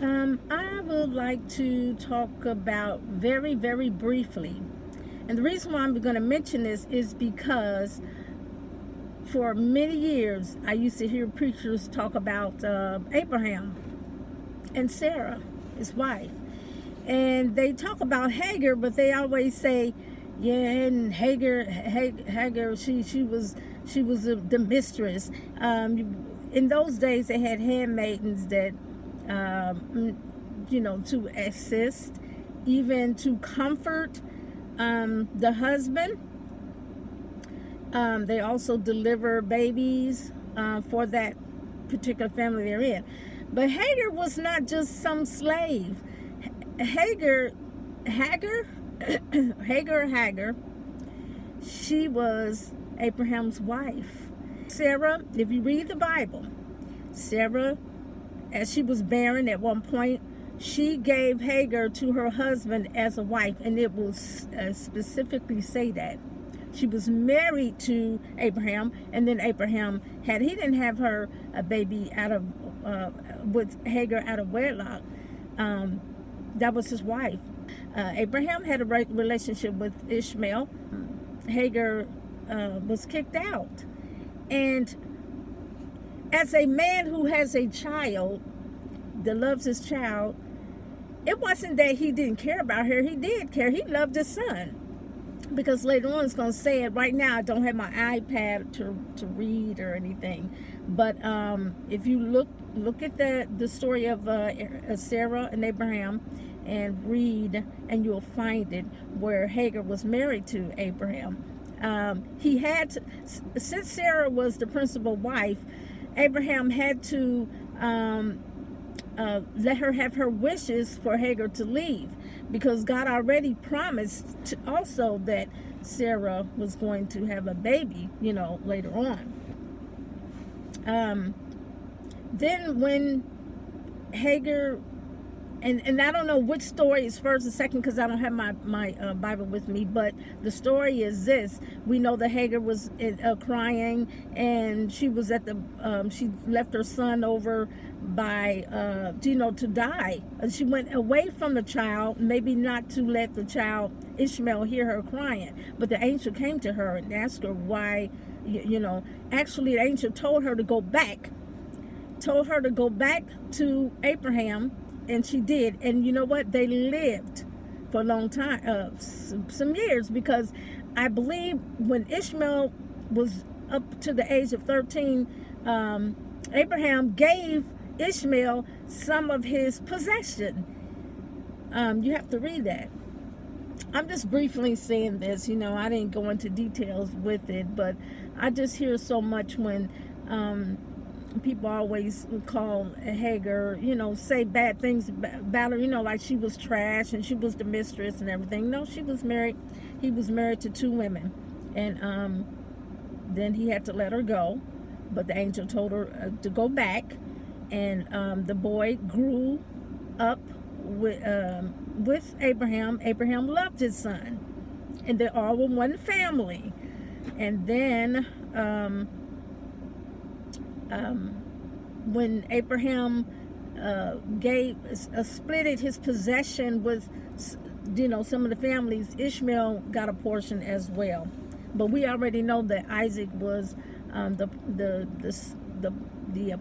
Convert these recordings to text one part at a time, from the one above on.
I would like to talk about very, very briefly. And the reason why I'm going to mention this is because for many years I used to hear preachers talk about Abraham and Sarah, his wife. And they talk about Hagar, but they always say, yeah, and Hagar, she was the mistress. In those days, they had handmaidens that, to assist, even to comfort the husband. They also deliver babies for that particular family they're in. But Hagar was not just some slave. Hagar, she was Abraham's wife. Sarah, if you read the Bible, Sarah, as she was barren at one point, she gave Hagar to her husband as a wife, and it will specifically say that. She was married to Abraham, and then Abraham he didn't have her a baby with Hagar out of wedlock. That was his wife. Abraham had a relationship with Ishmael. Hagar was kicked out. And as a man who has a child that loves his child, it wasn't that he didn't care about her. He did care. He loved his son. Because later on it's going to say it. Right now I don't have my iPad to read or anything. But if you look at the story of Sarah and Abraham and read, and you'll find it where Hagar was married to Abraham. He had to, since Sarah was the principal wife, Abraham had to let her have her wishes for Hagar to leave, because God already promised also that Sarah was going to have a baby, later on. Then when Hagar, and I don't know which story is first and second because I don't have my Bible with me, but the story is this. We know that Hagar was crying, and she was at she left her son over by, to die. She went away from the child, maybe not to let the child, Ishmael, hear her crying. But the angel came to her and asked her why, actually the angel told her to go back to Abraham. And she did. And you know what? They lived for a long time, some years, because I believe when Ishmael was up to the age of 13, Abraham gave Ishmael some of his possession. You have to read that. I'm just briefly saying this. I didn't go into details with it, but I just hear so much when people always call Hagar, say bad things about her, like she was trash and she was the mistress and everything. No, she was married. He was married to 2 women. And then he had to let her go. But the angel told her to go back. And the boy grew up with Abraham. Abraham loved his son. And they all were one family. And then when Abraham splitted his possession with, some of the families, Ishmael got a portion as well. But we already know that Isaac was the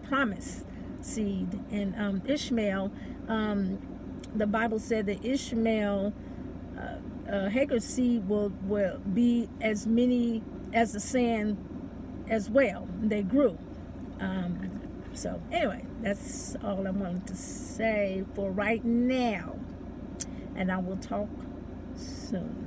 promised seed, and Ishmael. The Bible said that Ishmael, Hagar's seed will be as many as the sand as well. They grew. So anyway, that's all I wanted to say for right now, and I will talk soon.